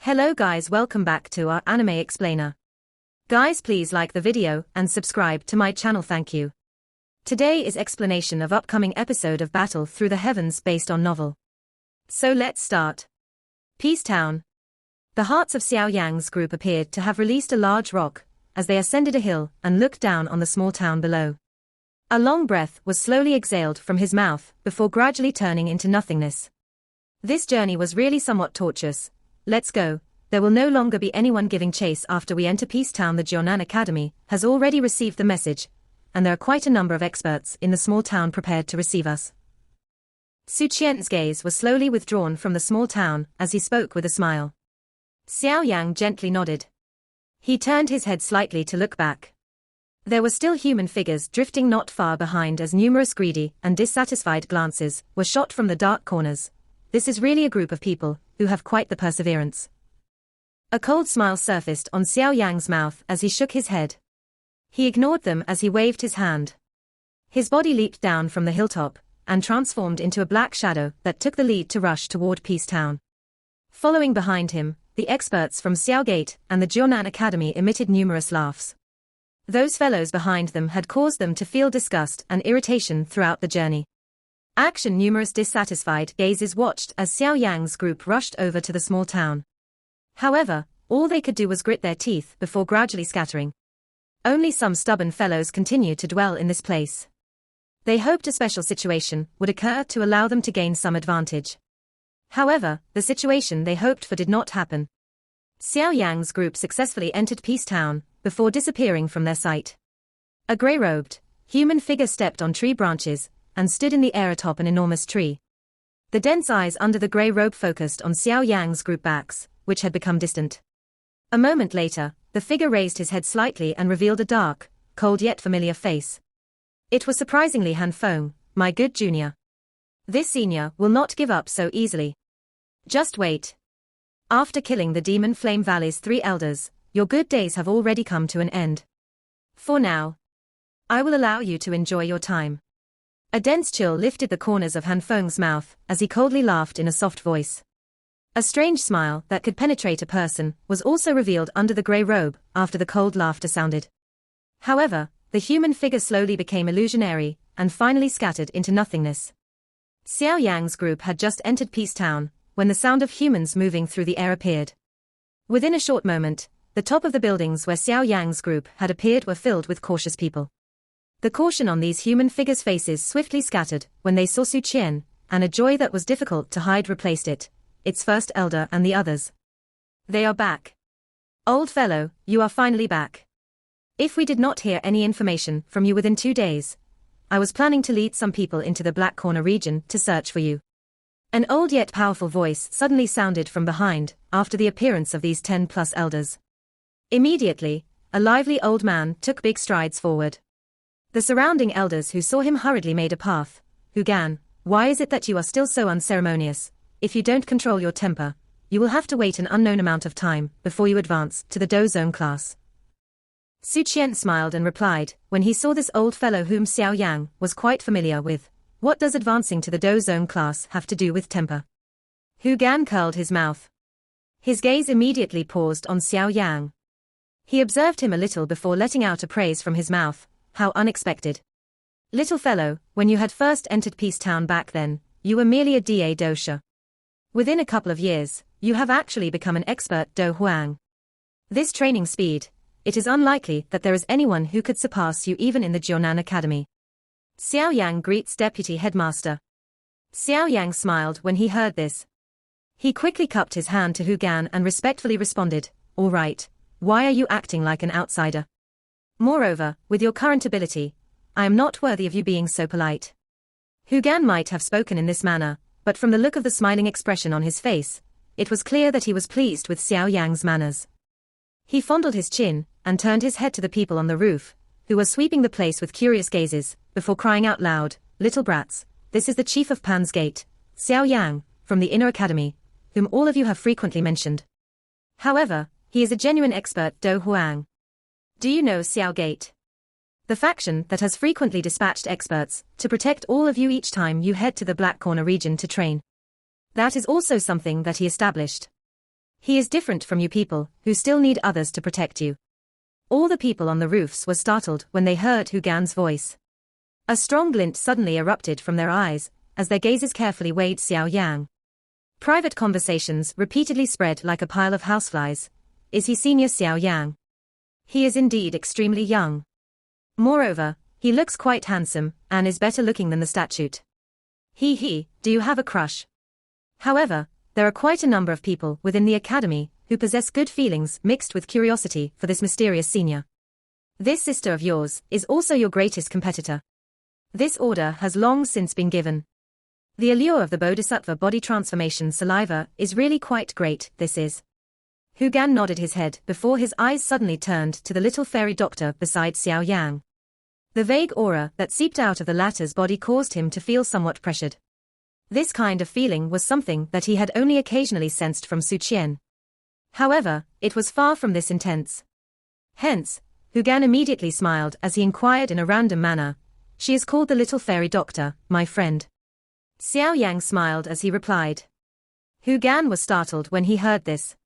Hello guys, welcome back to our anime explainer. Guys, please like the video and subscribe to my channel, thank you. Today is explanation of upcoming episode of Battle Through the Heavens based on novel. So let's start. Peace Town. The hearts of Xiao Yan's group appeared to have released a large rock as they ascended a hill and looked down on the small town below. A long breath was slowly exhaled from his mouth before gradually turning into nothingness. This journey was really somewhat tortuous. Let's go. There will no longer be anyone giving chase after we enter Peace Town. The Xiao Yan Academy has already received the message, and there are quite a number of experts in the small town prepared to receive us. Su Qian's gaze was slowly withdrawn from the small town as he spoke with a smile. Xiao Yan gently nodded. He turned his head slightly to look back. There were still human figures drifting not far behind as numerous greedy and dissatisfied glances were shot from the dark corners. This is really a group of people who have quite the perseverance. A cold smile surfaced on Xiao Yan's mouth as he shook his head. He ignored them as he waved his hand. His body leaped down from the hilltop and transformed into a black shadow that took the lead to rush toward Peace Town. Following behind him, the experts from Xiao Gate and the Xiao Yan Academy emitted numerous laughs. Those fellows behind them had caused them to feel disgust and irritation throughout the journey. Numerous dissatisfied gazes watched as Xiao Yan's group rushed over to the small town. However, all they could do was grit their teeth before gradually scattering. Only some stubborn fellows continued to dwell in this place. They hoped a special situation would occur to allow them to gain some advantage. However, the situation they hoped for did not happen. Xiao Yan's group successfully entered Peace Town before disappearing from their sight. A grey-robed, human figure stepped on tree branches and stood in the air atop an enormous tree. The dense eyes under the grey robe focused on Xiao Yan's group backs, which had become distant. A moment later, the figure raised his head slightly and revealed a dark, cold yet familiar face. It was surprisingly Han Feng, my good junior. This senior will not give up so easily. Just wait. After killing the Demon Flame Valley's 3 elders, your good days have already come to an end. For now, I will allow you to enjoy your time. A dense chill lifted the corners of Han Feng's mouth as he coldly laughed in a soft voice. A strange smile that could penetrate a person was also revealed under the grey robe after the cold laughter sounded. However, the human figure slowly became illusionary and finally scattered into nothingness. Xiao Yan's group had just entered Peace Town when the sound of humans moving through the air appeared. Within a short moment, the top of the buildings where Xiao Yan's group had appeared were filled with cautious people. The caution on these human figures' faces swiftly scattered when they saw Su Qian, and a joy that was difficult to hide replaced it, its first elder and the others. They are back. Old fellow, you are finally back. If we did not hear any information from you within 2 days, I was planning to lead some people into the Black Corner region to search for you. An old yet powerful voice suddenly sounded from behind after the appearance of these 10+ elders. Immediately, a lively old man took big strides forward. The surrounding elders who saw him hurriedly made a path. Hu Gan, why is it that you are still so unceremonious? If you don't control your temper, you will have to wait an unknown amount of time before you advance to the Do Zone class. Su Qian smiled and replied, when he saw this old fellow whom Xiao Yan was quite familiar with, what does advancing to the Do Zone class have to do with temper? Hu Gan curled his mouth. His gaze immediately paused on Xiao Yan. He observed him a little before letting out a praise from his mouth. How unexpected. Little fellow, when you had first entered Peace Town back then, you were merely a Da dosha. Within a couple of years, you have actually become an expert Do Huang. This training speed, it is unlikely that there is anyone who could surpass you even in the Xiao Yan Academy. Xiao Yang greets Deputy Headmaster. Xiao Yang smiled when he heard this. He quickly cupped his hand to Hu Gan and respectfully responded, all right, why are you acting like an outsider? Moreover, with your current ability, I am not worthy of you being so polite. Hu Gan might have spoken in this manner, but from the look of the smiling expression on his face, it was clear that he was pleased with Xiao Yan's manners. He fondled his chin and turned his head to the people on the roof, who were sweeping the place with curious gazes, before crying out loud, little brats, this is the chief of Pan's Gate, Xiao Yan, from the Inner Academy, whom all of you have frequently mentioned. However, he is a genuine expert Do Huang. Do you know Xiao Gate? The faction that has frequently dispatched experts to protect all of you each time you head to the Black Corner region to train. That is also something that he established. He is different from you people, who still need others to protect you. All the people on the roofs were startled when they heard Hu Gan's voice. A strong glint suddenly erupted from their eyes, as their gazes carefully weighed Xiao Yang. Private conversations repeatedly spread like a pile of houseflies. Is he senior Xiao Yang? He is indeed extremely young. Moreover, he looks quite handsome, and is better looking than the statue. Do you have a crush? However, there are quite a number of people within the academy who possess good feelings mixed with curiosity for this mysterious senior. This sister of yours is also your greatest competitor. This order has long since been given. The allure of the Bodhisattva body transformation saliva is really quite great, this is. Hu Gan nodded his head before his eyes suddenly turned to the little fairy doctor beside Xiao Yang. The vague aura that seeped out of the latter's body caused him to feel somewhat pressured. This kind of feeling was something that he had only occasionally sensed from Su Qian. However, it was far from this intense. Hence, Hu Gan immediately smiled as he inquired in a random manner, "She is called the little fairy doctor, my friend." Xiao Yang smiled as he replied. Hu Gan was startled when he heard this.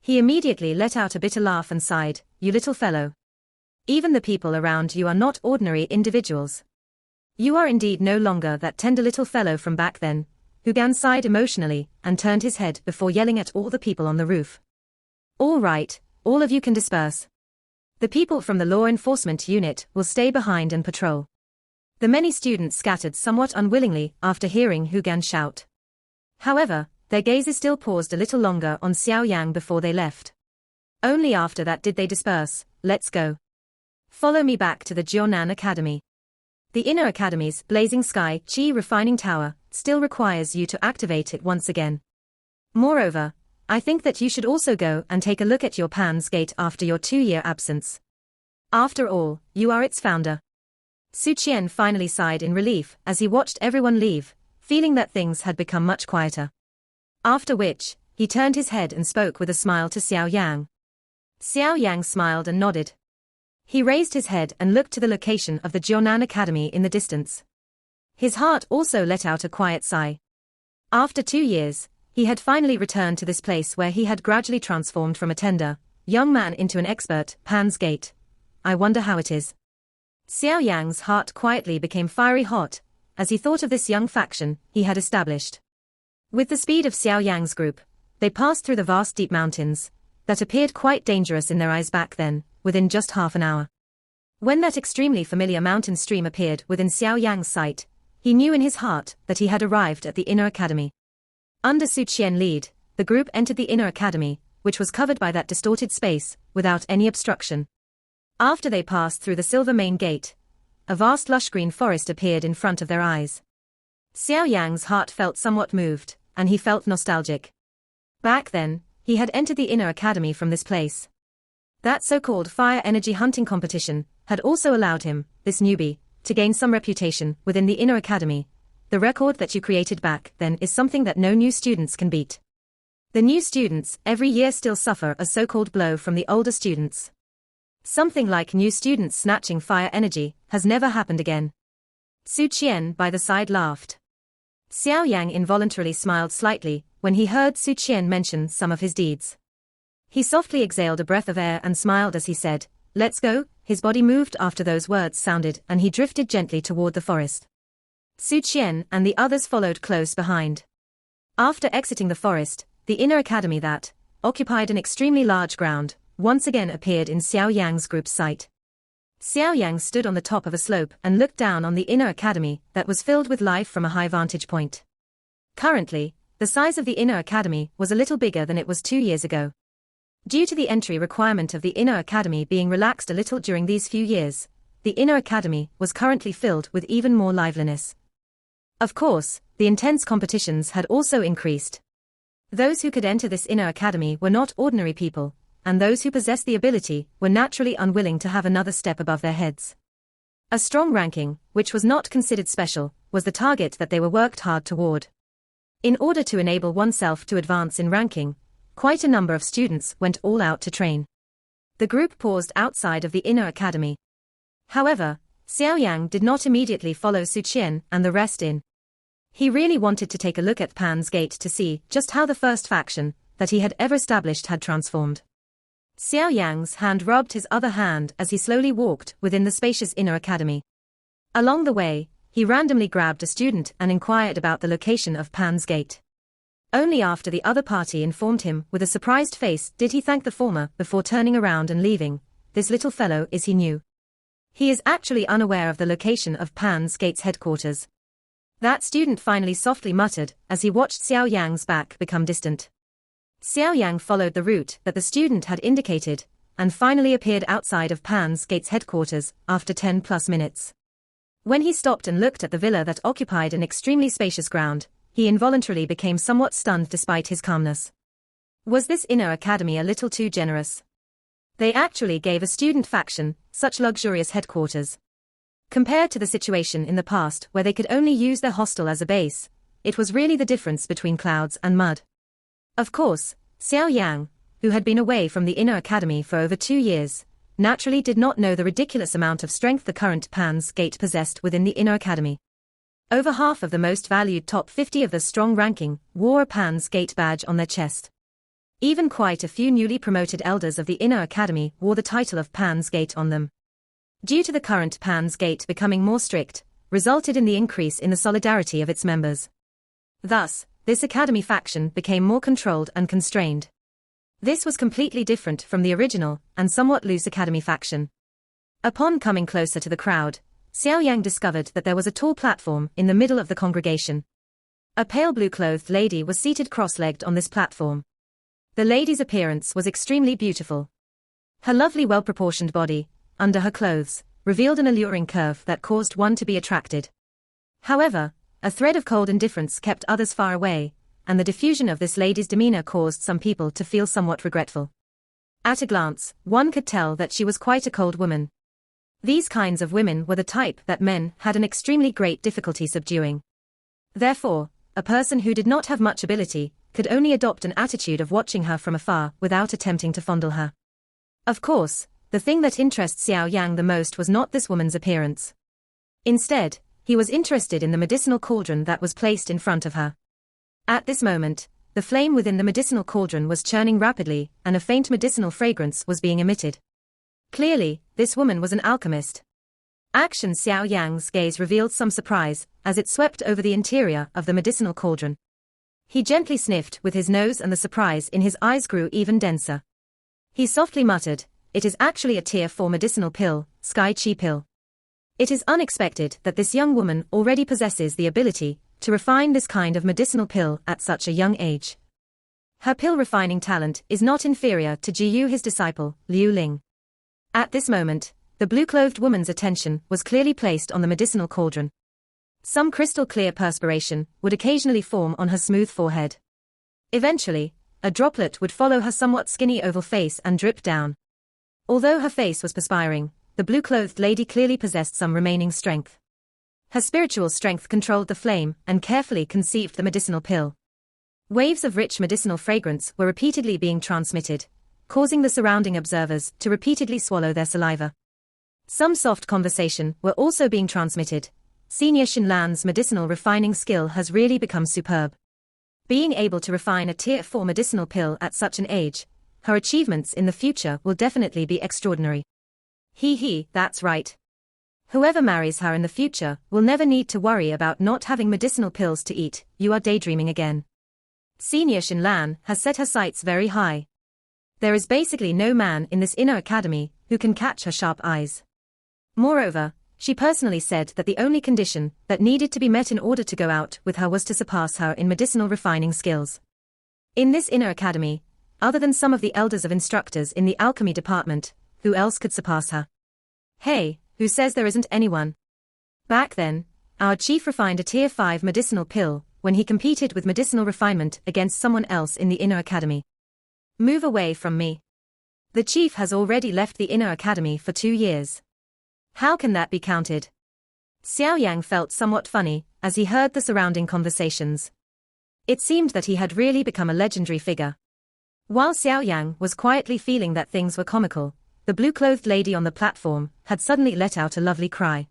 He immediately let out a bitter laugh and sighed, "You little fellow. Even the people around you are not ordinary individuals. You are indeed no longer that tender little fellow from back then." Hu Gan sighed emotionally and turned his head before yelling at all the people on the roof. "All right, all of you can disperse. The people from the law enforcement unit will stay behind and patrol." The many students scattered somewhat unwillingly after hearing Hu Gan shout. However, their gazes still paused a little longer on Xiao Yang before they left. Only after that did they disperse. "Let's go. Follow me back to the Jiunan Academy. The inner academy's blazing sky Qi refining tower still requires you to activate it once again. Moreover, I think that you should also go and take a look at your Pan's Gate after your 2-year absence. After all, you are its founder." Su Qian finally sighed in relief as he watched everyone leave, feeling that things had become much quieter. After which, he turned his head and spoke with a smile to Xiao Yang. Xiao Yang smiled and nodded. He raised his head and looked to the location of the Jiunan Academy in the distance. His heart also let out a quiet sigh. After 2 years, he had finally returned to this place where he had gradually transformed from a tender, young man into an expert, Pan's Gate. I wonder how it is. Xiao Yang's heart quietly became fiery hot, as he thought of this young faction he had established. With the speed of Xiao Yang's group, they passed through the vast deep mountains, that appeared quite dangerous in their eyes back then, within just half an hour. When that extremely familiar mountain stream appeared within Xiao Yang's sight, he knew in his heart that he had arrived at the inner academy. Under Su Qian lead, the group entered the inner academy, which was covered by that distorted space, without any obstruction. After they passed through the silver main gate, a vast lush green forest appeared in front of their eyes. Xiao Yang's heart felt somewhat moved, and he felt nostalgic. Back then, he had entered the inner academy from this place. That so-called fire energy hunting competition had also allowed him, this newbie, to gain some reputation within the inner academy. The record that you created back then is something that no new students can beat. The new students every year still suffer a so-called blow from the older students. Something like new students snatching fire energy has never happened again. Su Qian by the side laughed. Xiao Yang involuntarily smiled slightly when he heard Su Qian mention some of his deeds. He softly exhaled a breath of air and smiled as he said, "Let's go." His body moved after those words sounded and he drifted gently toward the forest. Su Qian and the others followed close behind. After exiting the forest, the inner academy that occupied an extremely large ground once again appeared in Xiao Yang's group's sight. Xiao Yang stood on the top of a slope and looked down on the inner academy that was filled with life from a high vantage point. Currently, the size of the inner academy was a little bigger than it was 2 years ago. Due to the entry requirement of the inner academy being relaxed a little during these few years, the inner academy was currently filled with even more liveliness. Of course, the intense competitions had also increased. Those who could enter this inner academy were not ordinary people, and those who possessed the ability were naturally unwilling to have another step above their heads. A strong ranking, which was not considered special, was the target that they were worked hard toward. In order to enable oneself to advance in ranking, quite a number of students went all out to train. The group paused outside of the inner academy. However, Xiao Yang did not immediately follow Su Qian and the rest in. He really wanted to take a look at Pan's Gate to see just how the first faction that he had ever established had transformed. Xiao Yang's hand rubbed his other hand as he slowly walked within the spacious inner academy. Along the way, he randomly grabbed a student and inquired about the location of Pan's Gate. Only after the other party informed him with a surprised face did he thank the former before turning around and leaving. This little fellow is he knew. He is actually unaware of the location of Pan's Gate's headquarters. That student finally softly muttered as he watched Xiao Yang's back become distant. Xiao Yang followed the route that the student had indicated, and finally appeared outside of Pan's Gate's headquarters after 10+ minutes. When he stopped and looked at the villa that occupied an extremely spacious ground, he involuntarily became somewhat stunned despite his calmness. Was this inner academy a little too generous? They actually gave a student faction such luxurious headquarters. Compared to the situation in the past where they could only use their hostel as a base, it was really the difference between clouds and mud. Of course, Xiao Yang, who had been away from the inner academy for over 2 years, naturally did not know the ridiculous amount of strength the current Pan's Gate possessed within the inner academy. Over half of the most valued top 50 of the strong ranking wore a Pan's Gate badge on their chest. Even quite a few newly promoted elders of the inner academy wore the title of Pan's Gate on them. Due to the current Pan's Gate becoming more strict, resulted in the increase in the solidarity of its members. Thus, this academy faction became more controlled and constrained. This was completely different from the original and somewhat loose academy faction. Upon coming closer to the crowd, Xiao Yang discovered that there was a tall platform in the middle of the congregation. A pale blue-clothed lady was seated cross-legged on this platform. The lady's appearance was extremely beautiful. Her lovely well-proportioned body, under her clothes, revealed an alluring curve that caused one to be attracted. However, a thread of cold indifference kept others far away, and the diffusion of this lady's demeanor caused some people to feel somewhat regretful. At a glance, one could tell that she was quite a cold woman. These kinds of women were the type that men had an extremely great difficulty subduing. Therefore, a person who did not have much ability could only adopt an attitude of watching her from afar without attempting to fondle her. Of course, the thing that interests Xiao Yang the most was not this woman's appearance. Instead, he was interested in the medicinal cauldron that was placed in front of her. At this moment, the flame within the medicinal cauldron was churning rapidly, and a faint medicinal fragrance was being emitted. Clearly, this woman was an alchemist. Action Xiao Yang's gaze revealed some surprise as it swept over the interior of the medicinal cauldron. He gently sniffed with his nose and the surprise in his eyes grew even denser. He softly muttered, "It is actually a tier 4 medicinal pill, Sky Chi pill. It is unexpected that this young woman already possesses the ability to refine this kind of medicinal pill at such a young age. Her pill refining talent is not inferior to Jiyu his disciple, Liu Ling." At this moment, the blue-clothed woman's attention was clearly placed on the medicinal cauldron. Some crystal-clear perspiration would occasionally form on her smooth forehead. Eventually, a droplet would follow her somewhat skinny oval face and drip down. Although her face was perspiring, the blue-clothed lady clearly possessed some remaining strength. Her spiritual strength controlled the flame and carefully conceived the medicinal pill. Waves of rich medicinal fragrance were repeatedly being transmitted, causing the surrounding observers to repeatedly swallow their saliva. Some soft conversation were also being transmitted. Senior Xinlan's medicinal refining skill has really become superb. Being able to refine a tier 4 medicinal pill at such an age, her achievements in the future will definitely be extraordinary. That's right. Whoever marries her in the future will never need to worry about not having medicinal pills to eat. You are daydreaming again. Senior Xinlan has set her sights very high. There is basically no man in this inner academy who can catch her sharp eyes. Moreover, she personally said that the only condition that needed to be met in order to go out with her was to surpass her in medicinal refining skills. In this inner academy, other than some of the elders of instructors in the alchemy department, who else could surpass her? Hey, who says there isn't anyone? Back then, our chief refined a tier 5 medicinal pill when he competed with medicinal refinement against someone else in the inner academy. Move away from me. The chief has already left the inner academy for 2 years. How can that be counted? Xiao Yang felt somewhat funny as he heard the surrounding conversations. It seemed that he had really become a legendary figure. While Xiao Yang was quietly feeling that things were comical, the blue-clothed lady on the platform had suddenly let out a lovely cry.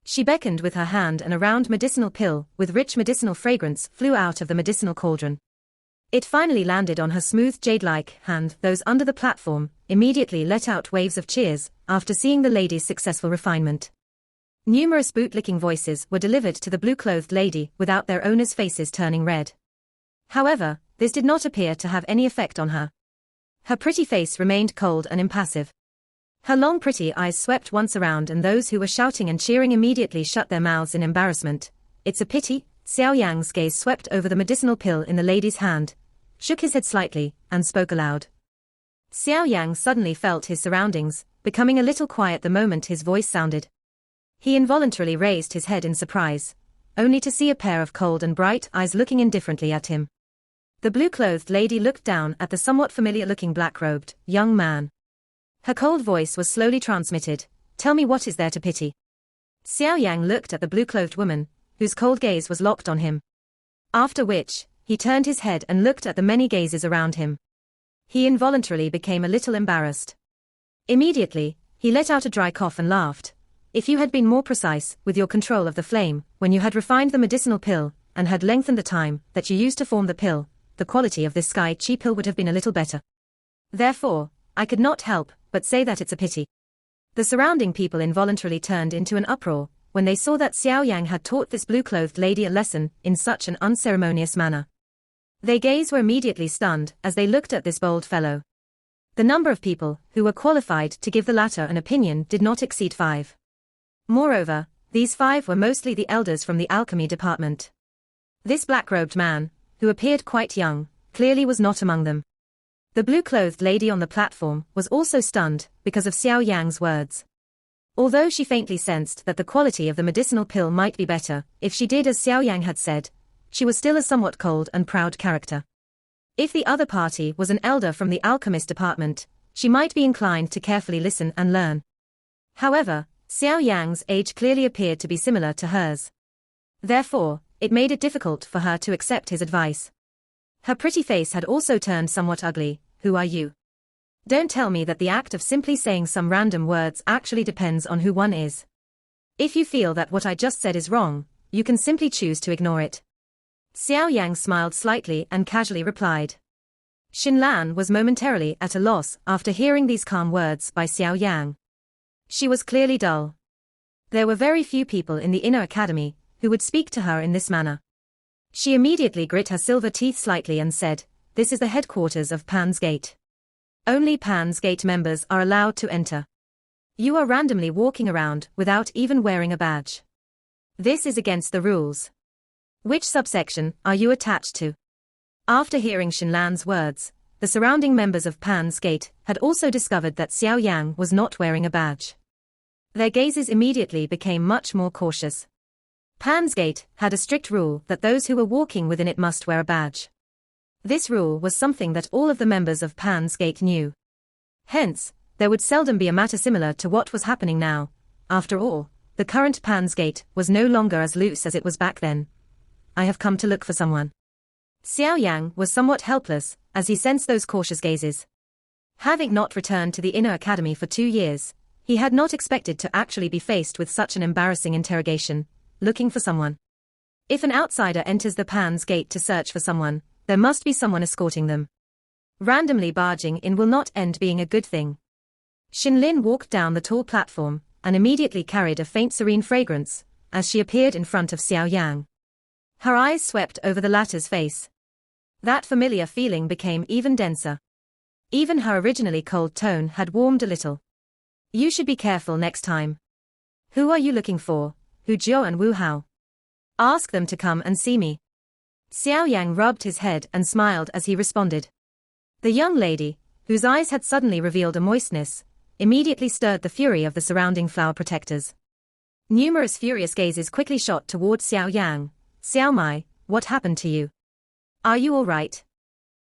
She beckoned with her hand and a round medicinal pill with rich medicinal fragrance flew out of the medicinal cauldron. It finally landed on her smooth jade-like hand. Those under the platform immediately let out waves of cheers after seeing the lady's successful refinement. Numerous bootlicking voices were delivered to the blue-clothed lady without their owners' faces turning red. However, this did not appear to have any effect on her. Her pretty face remained cold and impassive. Her long pretty eyes swept once around, and those who were shouting and cheering immediately shut their mouths in embarrassment. It's a pity. Xiao Yan's gaze swept over the medicinal pill in the lady's hand, shook his head slightly, and spoke aloud. Xiao Yan suddenly felt his surroundings becoming a little quiet the moment his voice sounded. He involuntarily raised his head in surprise, only to see a pair of cold and bright eyes looking indifferently at him. The blue-clothed lady looked down at the somewhat familiar-looking black-robed young man. Her cold voice was slowly transmitted. Tell me, what is there to pity? Xiao Yang looked at the blue-clothed woman, whose cold gaze was locked on him. After which, he turned his head and looked at the many gazes around him. He involuntarily became a little embarrassed. Immediately, he let out a dry cough and laughed. If you had been more precise with your control of the flame, when you had refined the medicinal pill, and had lengthened the time that you used to form the pill, the quality of this sky chi pill would have been a little better. Therefore, I could not help but say that it's a pity. The surrounding people involuntarily turned into an uproar when they saw that Xiao Yang had taught this blue-clothed lady a lesson in such an unceremonious manner. Their gaze were immediately stunned as they looked at this bold fellow. The number of people who were qualified to give the latter an opinion did not exceed 5. Moreover, these 5 were mostly the elders from the alchemy department. This black-robed man, who appeared quite young, clearly was not among them. The blue-clothed lady on the platform was also stunned because of Xiao Yang's words. Although she faintly sensed that the quality of the medicinal pill might be better if she did as Xiao Yang had said, she was still a somewhat cold and proud character. If the other party was an elder from the alchemist department, she might be inclined to carefully listen and learn. However, Xiao Yang's age clearly appeared to be similar to hers. Therefore, it made it difficult for her to accept his advice. Her pretty face had also turned somewhat ugly. Who are you? Don't tell me that the act of simply saying some random words actually depends on who one is. If you feel that what I just said is wrong, you can simply choose to ignore it. Xiao Yang smiled slightly and casually replied. Xinlan was momentarily at a loss after hearing these calm words by Xiao Yang. She was clearly dull. There were very few people in the inner academy who would speak to her in this manner. She immediately grit her silver teeth slightly and said, "This is the headquarters of Pan's Gate. Only Pan's Gate members are allowed to enter. You are randomly walking around without even wearing a badge. This is against the rules. Which subsection are you attached to?" After hearing Xinlan's words, the surrounding members of Pan's Gate had also discovered that Xiao Yang was not wearing a badge. Their gazes immediately became much more cautious. Pan's Gate had a strict rule that those who were walking within it must wear a badge. This rule was something that all of the members of Pan's Gate knew. Hence, there would seldom be a matter similar to what was happening now. After all, the current Pan's Gate was no longer as loose as it was back then. I have come to look for someone. Xiao Yang was somewhat helpless as he sensed those cautious gazes. Having not returned to the inner academy for 2 years, he had not expected to actually be faced with such an embarrassing interrogation. Looking for someone. If an outsider enters the Pan's Gate to search for someone, there must be someone escorting them. Randomly barging in will not end being a good thing. Xinlin walked down the tall platform and immediately carried a faint serene fragrance as she appeared in front of Xiao Yang. Her eyes swept over the latter's face. That familiar feeling became even denser. Even her originally cold tone had warmed a little. You should be careful next time. Who are you looking for? Hu Jiao and Wu Hao. Ask them to come and see me. Xiao Yang rubbed his head and smiled as he responded. The young lady, whose eyes had suddenly revealed a moistness, immediately stirred the fury of the surrounding flower protectors. Numerous furious gazes quickly shot toward Xiao Yang. Xiao Mai, what happened to you? Are you all right?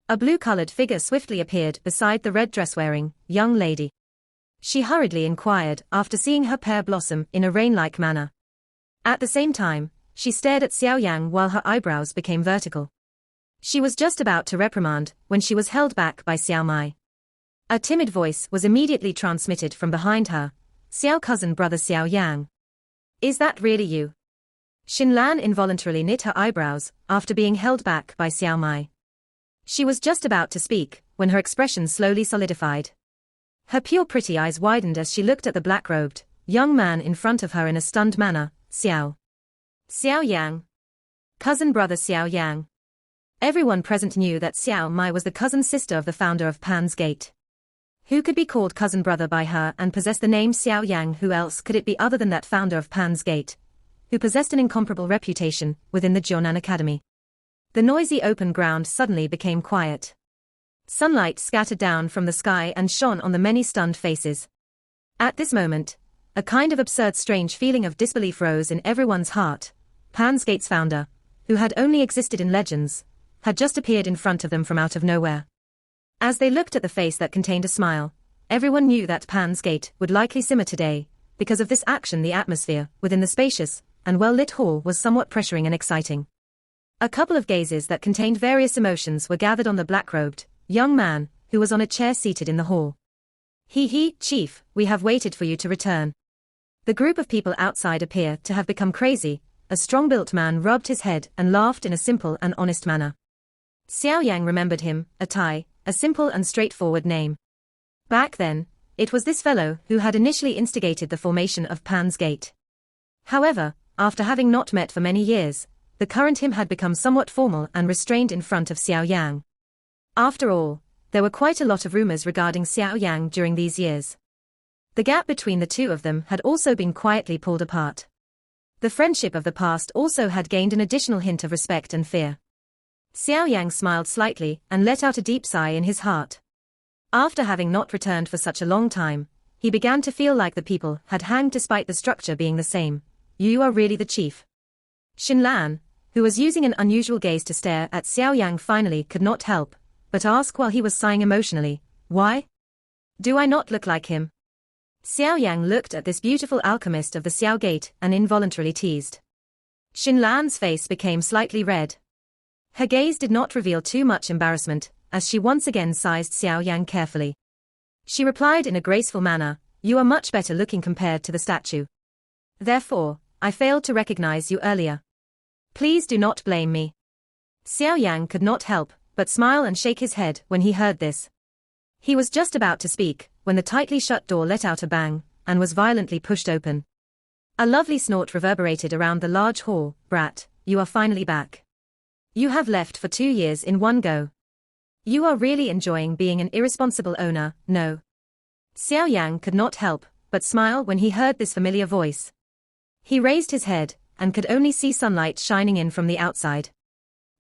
A blue-colored figure swiftly appeared beside the red dress-wearing young lady. She hurriedly inquired after seeing her pair blossom in a rain-like manner. At the same time, she stared at Xiao Yang while her eyebrows became vertical. She was just about to reprimand when she was held back by Xiao Mai. A timid voice was immediately transmitted from behind her. Xiao cousin brother Xiao Yang. Is that really you? Xinlan involuntarily knit her eyebrows after being held back by Xiao Mai. She was just about to speak, when her expression slowly solidified. Her pure pretty eyes widened as she looked at the black-robed, young man in front of her in a stunned manner. Xiao Yang. Cousin brother Xiao Yang. Everyone present knew that Xiao Mai was the cousin sister of the founder of Pan's Gate. Who could be called cousin brother by her and possess the name Xiao Yang? Who else could it be other than that founder of Pan's Gate, who possessed an incomparable reputation within the Jiunan Academy? The noisy open ground suddenly became quiet. Sunlight scattered down from the sky and shone on the many stunned faces. At this moment, a kind of absurd strange feeling of disbelief rose in everyone's heart. Pan's Gate's founder, who had only existed in legends, had just appeared in front of them from out of nowhere. As they looked at the face that contained a smile, everyone knew that Pan's Gate would likely simmer today. Because of this action, the atmosphere within the spacious and well-lit hall was somewhat pressuring and exciting. A couple of gazes that contained various emotions were gathered on the black-robed young man, who was on a chair seated in the hall. Chief, we have waited for you to return. The group of people outside appeared to have become crazy. A strong-built man rubbed his head and laughed in a simple and honest manner. Xiao Yang remembered him, a Tai, a simple and straightforward name. Back then, it was this fellow who had initially instigated the formation of Pan's Gate. However, after having not met for many years, the current him had become somewhat formal and restrained in front of Xiao Yang. After all, there were quite a lot of rumors regarding Xiao Yang during these years. The gap between the two of them had also been quietly pulled apart. The friendship of the past also had gained an additional hint of respect and fear. Xiao Yang smiled slightly and let out a deep sigh in his heart. After having not returned for such a long time, he began to feel like the people had hanged despite the structure being the same. You are really the chief. Xinlan, who was using an unusual gaze to stare at Xiao Yang, finally could not help but ask while he was sighing emotionally, why? Do I not look like him? Xiao Yang looked at this beautiful alchemist of the Xiao Gate and involuntarily teased. Xinlan's face became slightly red. Her gaze did not reveal too much embarrassment, as she once again sized Xiao Yang carefully. She replied in a graceful manner, you are much better looking compared to the statue. Therefore, I failed to recognize you earlier. Please do not blame me. Xiao Yang could not help but smile and shake his head when he heard this. He was just about to speak, when the tightly shut door let out a bang, and was violently pushed open. A lovely snort reverberated around the large hall. Brat, you are finally back. You have left for 2 years in one go. You are really enjoying being an irresponsible owner, no? Xiao Yang could not help but smile when he heard this familiar voice. He raised his head, and could only see sunlight shining in from the outside.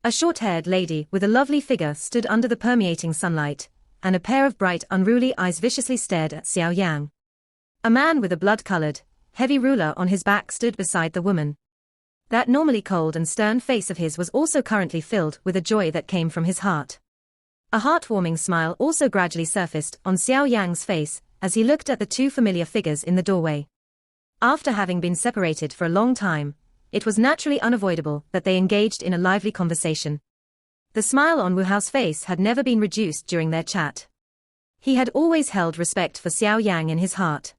A short-haired lady with a lovely figure stood under the permeating sunlight, and a pair of bright, unruly eyes viciously stared at Xiao Yang. A man with a blood-colored, heavy ruler on his back stood beside the woman. That normally cold and stern face of his was also currently filled with a joy that came from his heart. A heartwarming smile also gradually surfaced on Xiao Yang's face as he looked at the two familiar figures in the doorway. After having been separated for a long time, it was naturally unavoidable that they engaged in a lively conversation. The smile on Wu Hao's face had never been reduced during their chat. He had always held respect for Xiao Yang in his heart.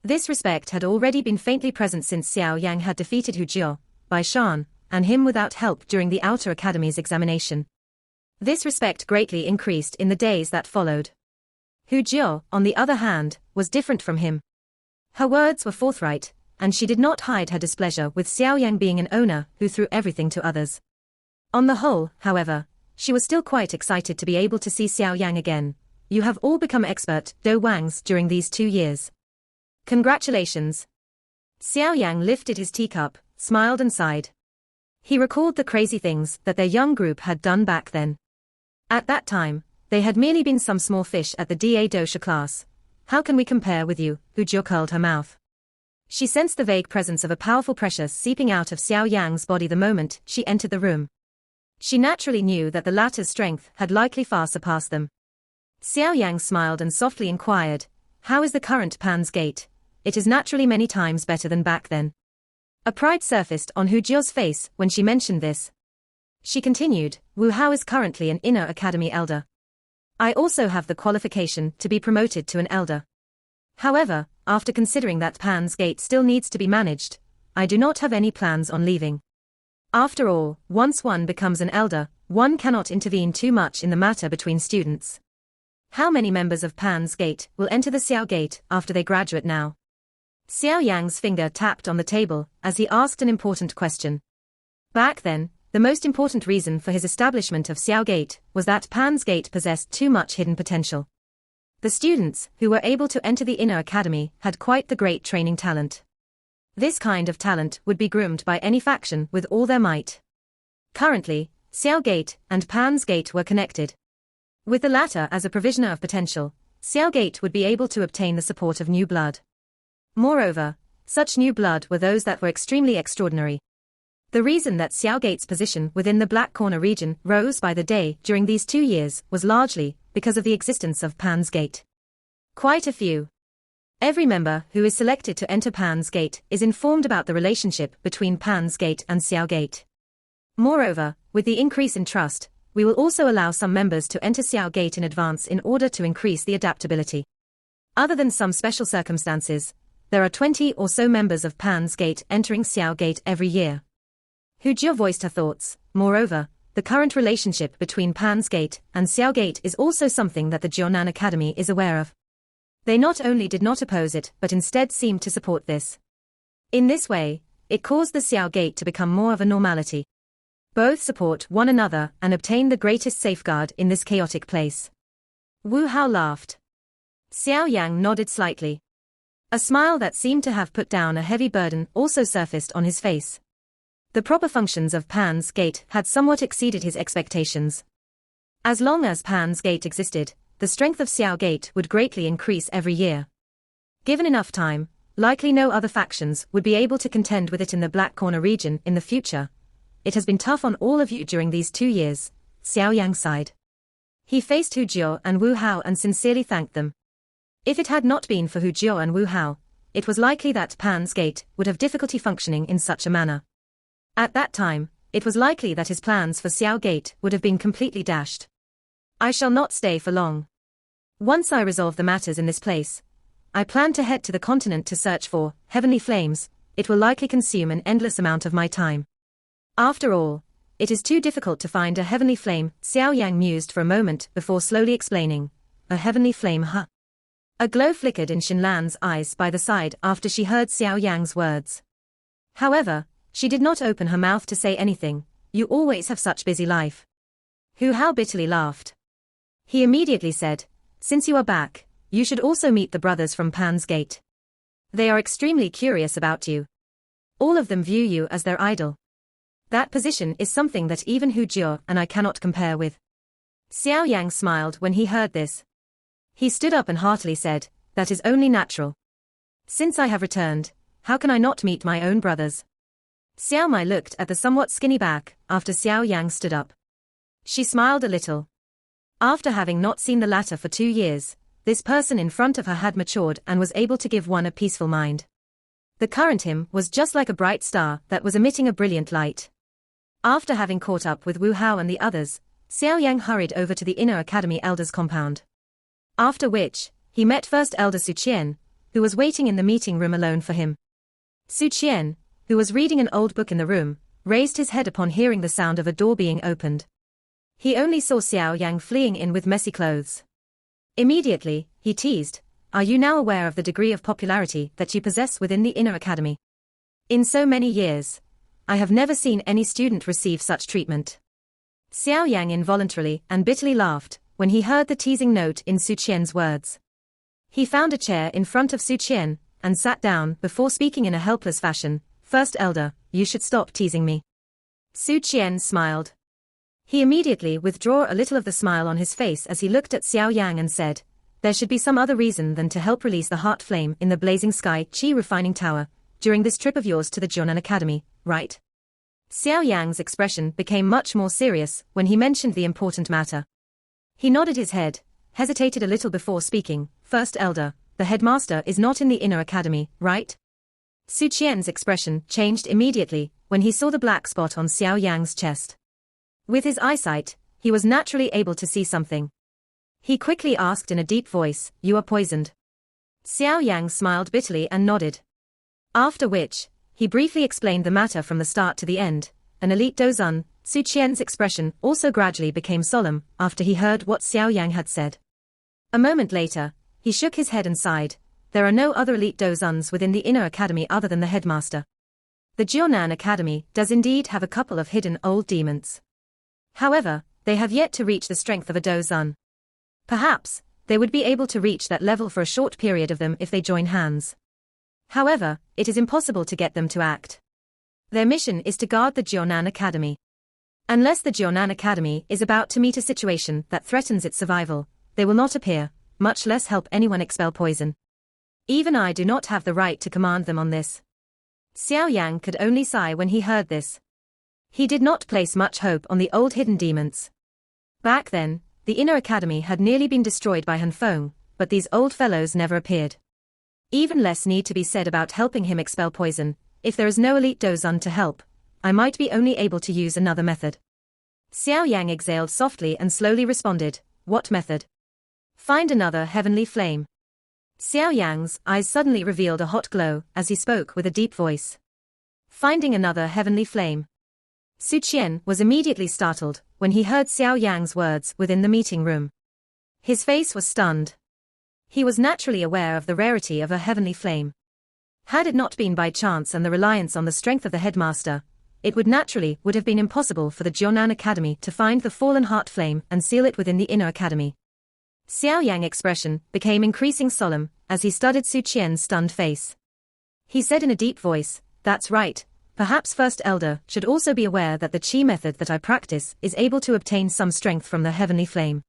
This respect had already been faintly present since Xiao Yang had defeated Hu Jiao, Bai Shan, and him without help during the Outer Academy's examination. This respect greatly increased in the days that followed. Hu Jiao, on the other hand, was different from him. Her words were forthright, and she did not hide her displeasure with Xiao Yang being an owner who threw everything to others. On the whole, however, she was still quite excited to be able to see Xiao Yang again. You have all become expert Do Wangs during these 2 years. Congratulations. Xiao Yang lifted his teacup, smiled and sighed. He recalled the crazy things that their young group had done back then. At that time, they had merely been some small fish at the Da Dosha class. How can we compare with you? Hu Jiao curled her mouth. She sensed the vague presence of a powerful pressure seeping out of Xiao Yang's body the moment she entered the room. She naturally knew that the latter's strength had likely far surpassed them. Xiao Yang smiled and softly inquired, how is the current Pan's Gate? It is naturally many times better than back then. A pride surfaced on Hu Jiao's face when she mentioned this. She continued, Wu Hao is currently an Inner Academy elder. I also have the qualification to be promoted to an elder. However, after considering that Pan's Gate still needs to be managed, I do not have any plans on leaving. After all, once one becomes an elder, One cannot intervene too much in the matter between students. How many members of Pan's Gate will enter the Xiao Gate after they graduate now? Xiao Yang's finger tapped on the table as he asked an important question. Back then, the most important reason for his establishment of Xiao Gate was that Pan's Gate possessed too much hidden potential. The students who were able to enter the inner academy had quite the great training talent. This kind of talent would be groomed by any faction with all their might. Currently, Xiao Gate and Pan's Gate were connected. With the latter as a provisioner of potential, Xiao Gate would be able to obtain the support of new blood. Moreover, such new blood were those that were extremely extraordinary. The reason that Xiao Gate's position within the Black Corner region rose by the day during these 2 years was largely because of the existence of Pan's Gate. Quite a few. Every member who is selected to enter Pan's Gate is informed about the relationship between Pan's Gate and Xiao Gate. Moreover, with the increase in trust, we will also allow some members to enter Xiao Gate in advance in order to increase the adaptability. Other than some special circumstances, there are 20 or so members of Pan's Gate entering Xiao Gate every year. Hu Jia voiced her thoughts. Moreover, the current relationship between Pan's Gate and Xiao Gate is also something that the Jiunan Academy is aware of. They not only did not oppose it but instead seemed to support this. In this way, it caused the Xiao Gate to become more of a normality. Both support one another and obtain the greatest safeguard in this chaotic place. Wu Hao laughed. Xiao Yang nodded slightly. A smile that seemed to have put down a heavy burden also surfaced on his face. The proper functions of Pan's Gate had somewhat exceeded his expectations. As long as Pan's Gate existed, the strength of Xiao Gate would greatly increase every year. Given enough time, likely no other factions would be able to contend with it in the Black Corner region in the future. It has been tough on all of you during these 2 years, Xiao Yang sighed. He faced Hu Jia and Wu Hao and sincerely thanked them. If it had not been for Hu Jia and Wu Hao, it was likely that Pan's Gate would have difficulty functioning in such a manner. At that time, it was likely that his plans for Xiao Gate would have been completely dashed. I shall not stay for long. Once I resolve the matters in this place, I plan to head to the continent to search for heavenly flames. It will likely consume an endless amount of my time. After all, it is too difficult to find a heavenly flame. Xiao Yang mused for a moment before slowly explaining. A heavenly flame, huh? A glow flickered in Xinlan's eyes by the side after she heard Xiao Yang's words. However, she did not open her mouth to say anything. You always have such busy life. Hu Hao bitterly laughed. He immediately said, since you are back, you should also meet the brothers from Pan's Gate. They are extremely curious about you. All of them view you as their idol. That position is something that even Hu Jia and I cannot compare with. Xiao Yang smiled when he heard this. He stood up and heartily said, that is only natural. Since I have returned, how can I not meet my own brothers? Xiao Mai looked at the somewhat skinny back after Xiao Yang stood up. She smiled a little. After having not seen the latter for 2 years, this person in front of her had matured and was able to give one a peaceful mind. The current him was just like a bright star that was emitting a brilliant light. After having caught up with Wu Hao and the others, Xiao Yang hurried over to the Inner Academy Elders' compound. After which, he met First Elder Su Qian, who was waiting in the meeting room alone for him. Su Qian, who was reading an old book in the room, raised his head upon hearing the sound of a door being opened. He only saw Xiao Yang fleeing in with messy clothes. Immediately, he teased, are you now aware of the degree of popularity that you possess within the Inner Academy? In so many years, I have never seen any student receive such treatment. Xiao Yang involuntarily and bitterly laughed when he heard the teasing note in Su Qian's words. He found a chair in front of Su Qian and sat down before speaking in a helpless fashion. First Elder, you should stop teasing me. Su Qian smiled. He immediately withdrew a little of the smile on his face as he looked at Xiao Yang and said, there should be some other reason than to help release the heart flame in the blazing sky Qi refining tower during this trip of yours to the Jiunan Academy, right? Xiao Yang's expression became much more serious when he mentioned the important matter. He nodded his head, hesitated a little before speaking. First Elder, the headmaster is not in the Inner Academy, right? Su Qian's expression changed immediately when he saw the black spot on Xiao Yang's chest. With his eyesight, he was naturally able to see something. He quickly asked in a deep voice, you are poisoned. Xiao Yang smiled bitterly and nodded. After which, he briefly explained the matter from the start to the end, an elite Dozun, Su Qian's expression also gradually became solemn after he heard what Xiao Yang had said. A moment later, he shook his head and sighed. There are no other elite Dozuns within the inner academy other than the headmaster. The Jiunan Academy does indeed have a couple of hidden old demons. However, they have yet to reach the strength of a Dozun. Perhaps, they would be able to reach that level for a short period of them if they join hands. However, it is impossible to get them to act. Their mission is to guard the Jiunan Academy. Unless the Jiunan Academy is about to meet a situation that threatens its survival, they will not appear, much less help anyone expel poison. Even I do not have the right to command them on this. Xiao Yang could only sigh when he heard this. He did not place much hope on the old hidden demons. Back then, the inner academy had nearly been destroyed by Han Feng, but these old fellows never appeared. Even less need to be said about helping him expel poison. If there is no elite Dozun to help, I might be only able to use another method. Xiao Yang exhaled softly and slowly responded, "What method?" "Find another heavenly flame." Xiao Yang's eyes suddenly revealed a hot glow as he spoke with a deep voice. Finding another heavenly flame. Su Qian was immediately startled when he heard Xiao Yang's words within the meeting room. His face was stunned. He was naturally aware of the rarity of a heavenly flame. Had it not been by chance and the reliance on the strength of the headmaster, it would have been impossible for the Jiunan Academy to find the fallen heart flame and seal it within the inner academy. Xiao Yang's expression became increasing solemn as he studied Su Qian's stunned face. He said in a deep voice, "That's right. Perhaps First Elder should also be aware that the Qi method that I practice is able to obtain some strength from the heavenly flame.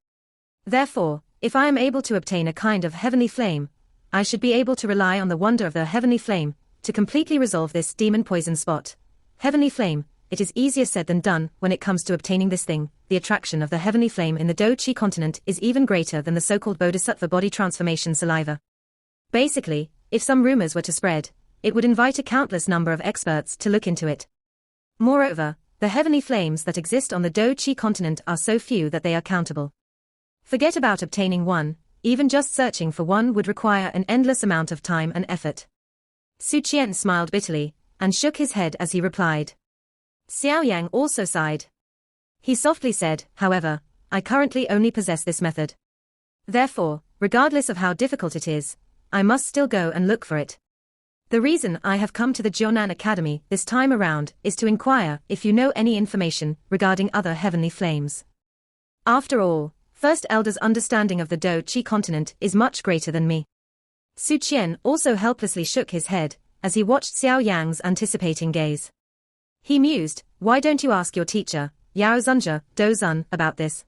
Therefore, if I am able to obtain a kind of heavenly flame, I should be able to rely on the wonder of the heavenly flame to completely resolve this demon poison spot. Heavenly flame, it is easier said than done when it comes to obtaining this thing. The attraction of the heavenly flame in the Do Qi continent is even greater than the so-called bodhisattva body transformation saliva. Basically, if some rumors were to spread, it would invite a countless number of experts to look into it. Moreover, the heavenly flames that exist on the Do Qi continent are so few that they are countable. Forget about obtaining one, even just searching for one would require an endless amount of time and effort." Su Qian smiled bitterly, and shook his head as he replied. Xiao Yang also sighed. He softly said, "However, I currently only possess this method. Therefore, regardless of how difficult it is, I must still go and look for it. The reason I have come to the Jiunan Academy this time around is to inquire if you know any information regarding other heavenly flames. After all, First Elder's understanding of the Do Qi continent is much greater than me." Su Qian also helplessly shook his head as he watched Xiao Yang's anticipating gaze. He mused, "Why don't you ask your teacher, Yao Zunja, Dozun, about this?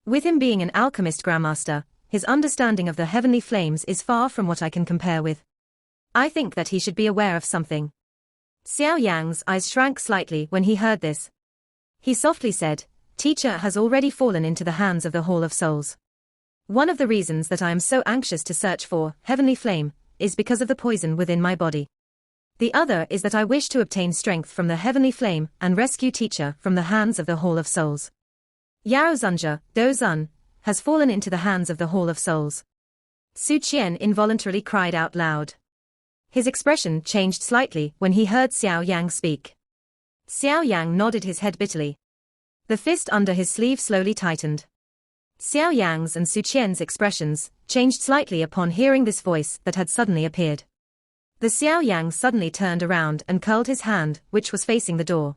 With him being an alchemist grandmaster, his understanding of the heavenly flames is far from what I can compare with. I think that he should be aware of something." Xiao Yang's eyes shrank slightly when he heard this. He softly said, "Teacher has already fallen into the hands of the Hall of Souls. One of the reasons that I am so anxious to search for heavenly flame is because of the poison within my body. The other is that I wish to obtain strength from the heavenly flame and rescue teacher from the hands of the Hall of Souls." Yao Zunja, Dozun, has fallen into the hands of the Hall of Souls. Su Qian involuntarily cried out loud. His expression changed slightly when he heard Xiao Yang speak. Xiao Yang nodded his head bitterly. The fist under his sleeve slowly tightened. Xiao Yang's and Su Qian's expressions changed slightly upon hearing this voice that had suddenly appeared. The Xiao Yang suddenly turned around and curled his hand, which was facing the door.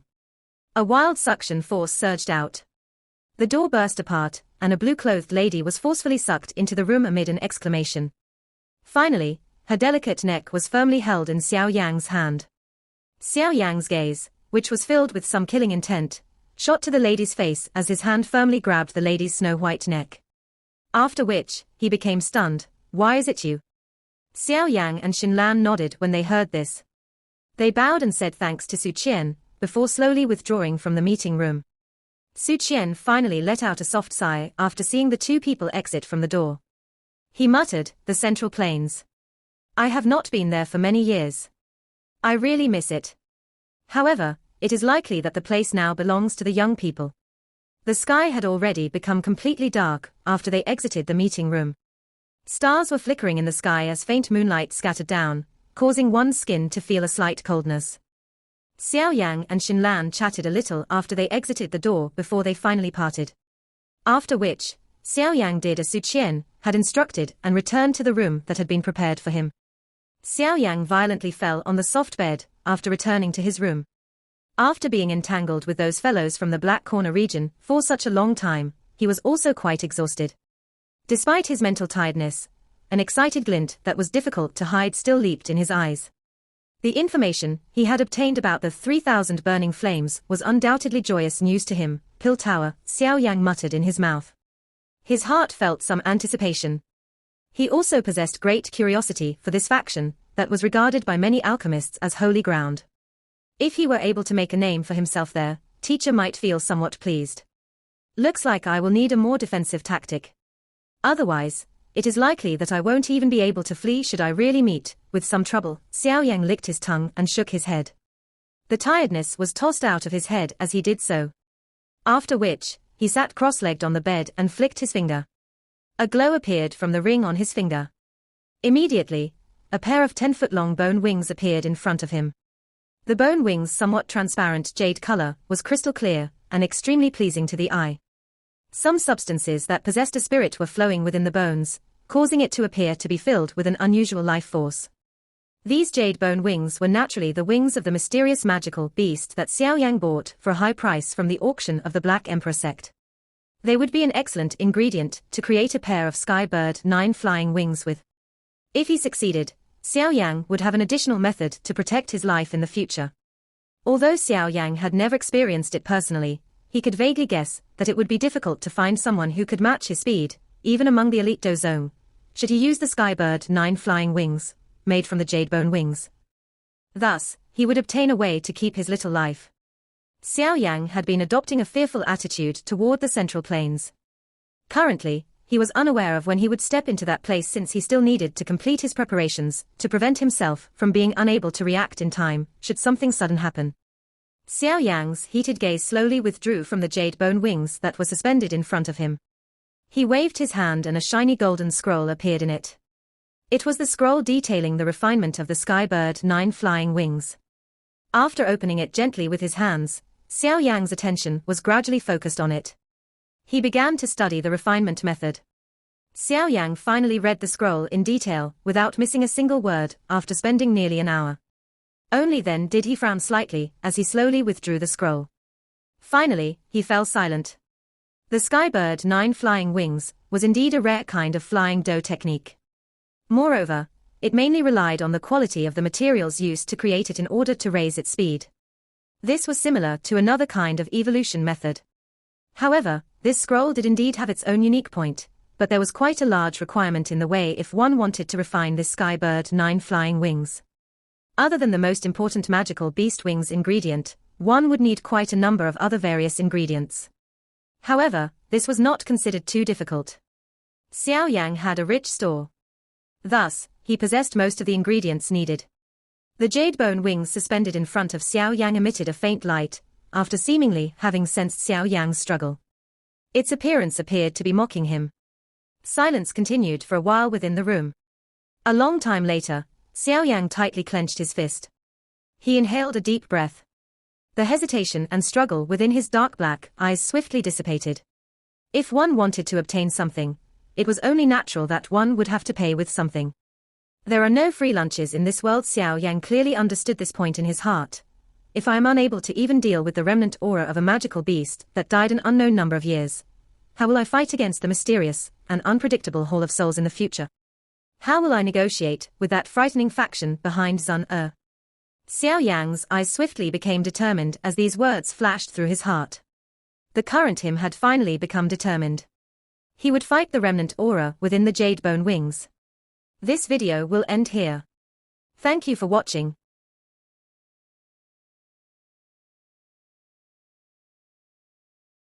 A wild suction force surged out. The door burst apart, and a blue-clothed lady was forcefully sucked into the room amid an exclamation. Finally, her delicate neck was firmly held in Xiao Yang's hand. Xiao Yang's gaze, which was filled with some killing intent, shot to the lady's face as his hand firmly grabbed the lady's snow-white neck. After which, he became stunned. "Why is it you?" Xiao Yang and Xinlan nodded when they heard this. They bowed and said thanks to Su Qian, before slowly withdrawing from the meeting room. Su Qian finally let out a soft sigh after seeing the two people exit from the door. He muttered, "The Central Plains. I have not been there for many years. I really miss it. However, it is likely that the place now belongs to the young people." The sky had already become completely dark after they exited the meeting room. Stars were flickering in the sky as faint moonlight scattered down, causing one's skin to feel a slight coldness. Xiao Yang and Xinlan chatted a little after they exited the door before they finally parted. After which, Xiao Yang did as Su Qian had instructed and returned to the room that had been prepared for him. Xiao Yang violently fell on the soft bed after returning to his room. After being entangled with those fellows from the Black Corner region for such a long time, he was also quite exhausted. Despite his mental tiredness, an excited glint that was difficult to hide still leaped in his eyes. The information he had obtained about the 3,000 burning flames was undoubtedly joyous news to him. Pill Tower, Xiao Yang muttered in his mouth. His heart felt some anticipation. He also possessed great curiosity for this faction that was regarded by many alchemists as holy ground. If he were able to make a name for himself there, teacher might feel somewhat pleased. Looks like I will need a more defensive tactic. Otherwise, it is likely that I won't even be able to flee should I really meet with some trouble. Xiao Yang licked his tongue and shook his head. The tiredness was tossed out of his head as he did so. After which, he sat cross-legged on the bed and flicked his finger. A glow appeared from the ring on his finger. Immediately, a pair of 10-foot-long bone wings appeared in front of him. The bone wings' somewhat transparent jade color was crystal clear and extremely pleasing to the eye. Some substances that possessed a spirit were flowing within the bones, causing it to appear to be filled with an unusual life force. These jade bone wings were naturally the wings of the mysterious magical beast that Xiao Yang bought for a high price from the auction of the Black Emperor sect. They would be an excellent ingredient to create a pair of sky bird 9 flying wings with. If he succeeded, Xiao Yang would have an additional method to protect his life in the future. Although Xiao Yang had never experienced it personally, he could vaguely guess that it would be difficult to find someone who could match his speed, even among the elite dozong, should he use the Skybird 9 flying wings, made from the jade bone wings. Thus, he would obtain a way to keep his little life. Xiao Yang had been adopting a fearful attitude toward the Central Plains. Currently, he was unaware of when he would step into that place since he still needed to complete his preparations to prevent himself from being unable to react in time should something sudden happen. Xiao Yang's heated gaze slowly withdrew from the jade bone wings that were suspended in front of him. He waved his hand and a shiny golden scroll appeared in it. It was the scroll detailing the refinement of the Skybird 9 flying wings. After opening it gently with his hands, Xiao Yang's attention was gradually focused on it. He began to study the refinement method. Xiao Yang finally read the scroll in detail without missing a single word after spending nearly an hour. Only then did he frown slightly as he slowly withdrew the scroll. Finally, he fell silent. The Skybird 9 flying wings was indeed a rare kind of flying dough technique. Moreover, it mainly relied on the quality of the materials used to create it in order to raise its speed. This was similar to another kind of evolution method. However, this scroll did indeed have its own unique point, but there was quite a large requirement in the way if one wanted to refine this Skybird 9 flying wings. Other than the most important magical beast wings ingredient, one would need quite a number of other various ingredients. However, this was not considered too difficult. Xiao Yang had a rich store. Thus, he possessed most of the ingredients needed. The jade bone wings suspended in front of Xiao Yang emitted a faint light, after seemingly having sensed Xiao Yang's struggle. Its appearance appeared to be mocking him. Silence continued for a while within the room. A long time later, Xiao Yang tightly clenched his fist. He inhaled a deep breath. The hesitation and struggle within his dark black eyes swiftly dissipated. If one wanted to obtain something, it was only natural that one would have to pay with something. There are no free lunches in this world. Xiao Yang clearly understood this point in his heart. If I am unable to even deal with the remnant aura of a magical beast that died an unknown number of years, how will I fight against the mysterious and unpredictable Hall of Souls in the future? How will I negotiate with that frightening faction behind Zun Er? Xiao Yang's eyes swiftly became determined as these words flashed through his heart. The current him had finally become determined. He would fight the remnant aura within the jade bone wings. This video will end here. Thank you for watching.